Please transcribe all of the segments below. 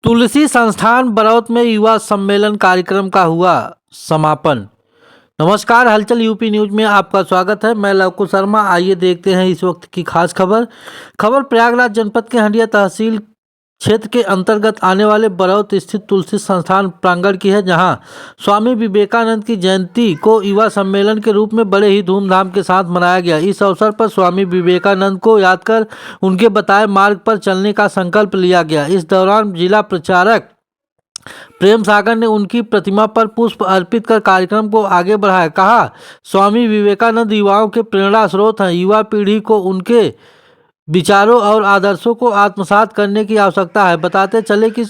तुलसी संस्थान बरौत में युवा सम्मेलन कार्यक्रम का हुआ समापन। नमस्कार, हलचल यूपी न्यूज में आपका स्वागत है। मैं लवकुश शर्मा। आइए देखते हैं इस वक्त की खास खबर। प्रयागराज जनपद के हंडिया तहसील क्षेत्र के अंतर्गत आने वाले बरौत स्थित तुलसी संस्थान प्रांगण की है, जहां स्वामी विवेकानंद की जयंती को युवा सम्मेलन के रूप में बड़े ही धूमधाम के साथ मनाया गया। इस अवसर पर स्वामी विवेकानंद को याद कर उनके बताए मार्ग पर चलने का संकल्प लिया गया। इस दौरान जिला प्रचारक प्रेम सागर ने उनकी प्रतिमा पर पुष्प अर्पित कर कार्यक्रम को आगे बढ़ाया। कहा, स्वामी विवेकानंद युवाओं के प्रेरणा स्रोत हैं। युवा पीढ़ी को उनके विचारों और आदर्शों को आत्मसात करने की आवश्यकता है। बताते चले कि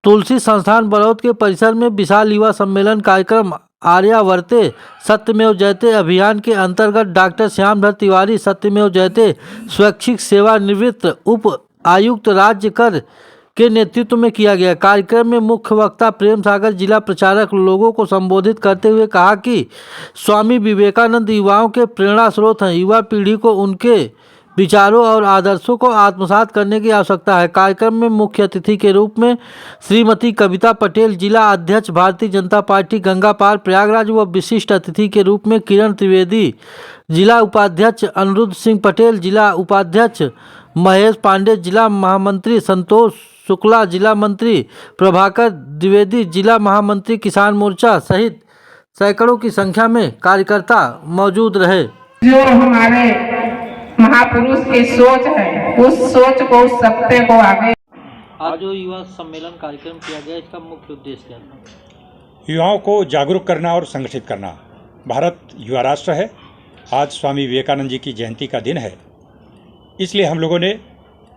तुलसी संस्थान बरौत के परिसर में विशाल युवा सम्मेलन कार्यक्रम आर्यावर्ते सत्यमेव जयते अभियान के अंतर्गत डॉक्टर श्यामधर तिवारी सत्यमेव जयते स्वैच्छिक सेवानिवृत्त उप आयुक्त राज्य कर के नेतृत्व में किया गया। कार्यक्रम में मुख्य वक्ता प्रेम सागर जिला प्रचारक लोगों को संबोधित करते हुए कहा कि स्वामी विवेकानंद युवाओं के प्रेरणा स्रोत हैं। युवा पीढ़ी को उनके विचारों और आदर्शों को आत्मसात करने की आवश्यकता है। कार्यक्रम में मुख्य अतिथि के रूप में श्रीमती कविता पटेल, जिला अध्यक्ष भारतीय जनता पार्टी गंगापार प्रयागराज व विशिष्ट अतिथि के रूप में किरण त्रिवेदी, जिला उपाध्यक्ष अनिरुद्ध सिंह पटेल, जिला उपाध्यक्ष महेश पांडे, जिला महामंत्री संतोष शुक्ला, जिला मंत्री प्रभाकर द्विवेदी, जिला महामंत्री किसान मोर्चा सहित सैकड़ों की संख्या में कार्यकर्ता मौजूद रहे। जो हमारे महापुरुष की सोच है, उस सोच को, उस सत्य को आगे। आज जो युवा सम्मेलन कार्यक्रम किया गया, इसका मुख्य उद्देश्य क्या था? युवाओं को जागरूक करना और संगठित करना। भारत युवा राष्ट्र है। आज स्वामी विवेकानंद जी की जयंती का दिन है, इसलिए हम लोगों ने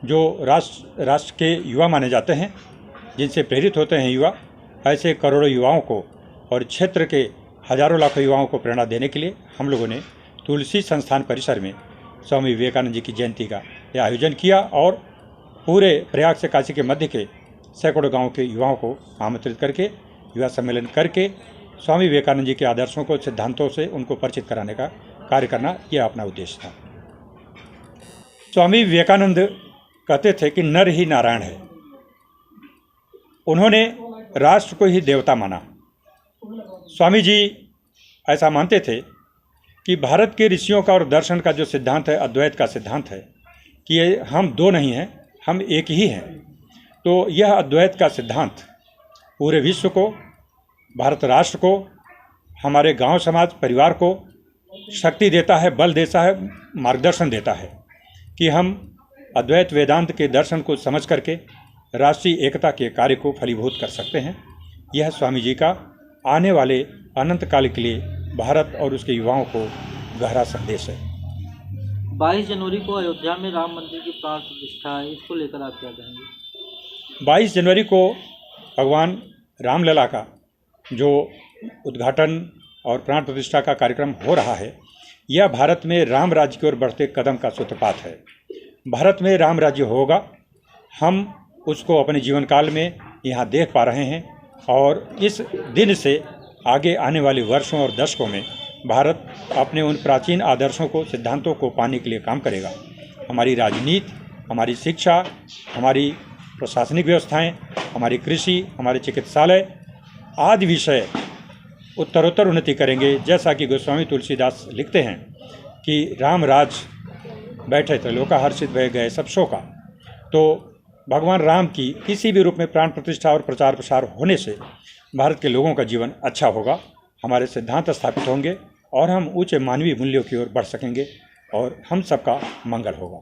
जो राष्ट्र के युवा माने जाते हैं, जिनसे प्रेरित होते हैं युवा, ऐसे करोड़ों युवाओं को और क्षेत्र के हजारों लाखों युवाओं को प्रेरणा देने के लिए हम लोगों ने तुलसी संस्थान परिसर में स्वामी विवेकानंद जी की जयंती का यह आयोजन किया और पूरे प्रयाग से काशी के मध्य के सैकड़ों गाँव के युवाओं को आमंत्रित करके युवा सम्मेलन करके स्वामी विवेकानंद जी के आदर्शों को, सिद्धांतों से उनको परिचित कराने का कार्य करना, यह अपना उद्देश्य था। स्वामी विवेकानंद कहते थे कि नर ही नारायण है। उन्होंने राष्ट्र को ही देवता माना। स्वामी जी ऐसा मानते थे कि भारत के ऋषियों का और दर्शन का जो सिद्धांत है, अद्वैत का सिद्धांत है कि ये हम दो नहीं हैं, हम एक ही हैं। तो यह अद्वैत का सिद्धांत पूरे विश्व को, भारत राष्ट्र को, हमारे गांव समाज परिवार को शक्ति देता है, बल देता है, मार्गदर्शन देता है कि हम अद्वैत वेदांत के दर्शन को समझ करके राष्ट्रीय एकता के कार्य को फलीभूत कर सकते हैं। यह स्वामी जी का आने वाले अनंत काल के लिए भारत और उसके युवाओं को गहरा संदेश है। 22 जनवरी को अयोध्या में राम मंदिर की प्राण प्रतिष्ठा है, इसको लेकर आप क्या कहेंगे? 22 जनवरी को भगवान रामलला का जो उद्घाटन और प्राण प्रतिष्ठा का कार्यक्रम हो रहा है, यह भारत में राम राज्य की ओर बढ़ते कदम का सूत्रपात है। भारत में राम राज्य होगा, हम उसको अपने जीवन काल में यहाँ देख पा रहे हैं और इस दिन से आगे आने वाले वर्षों और दशकों में भारत अपने उन प्राचीन आदर्शों को, सिद्धांतों को पाने के लिए काम करेगा। हमारी राजनीति, हमारी शिक्षा, हमारी प्रशासनिक व्यवस्थाएं, हमारी कृषि, हमारे चिकित्सालय आदि विषय उत्तरोत्तर उन्नति करेंगे। जैसा कि गोस्वामी तुलसीदास लिखते हैं कि राम राज बैठे त्रैलोका हर्षित भय गए सब शोका। तो भगवान राम की किसी भी रूप में प्राण प्रतिष्ठा और प्रचार प्रसार होने से भारत के लोगों का जीवन अच्छा होगा, हमारे सिद्धांत स्थापित होंगे और हम ऊंचे मानवीय मूल्यों की ओर बढ़ सकेंगे और हम सबका मंगल होगा।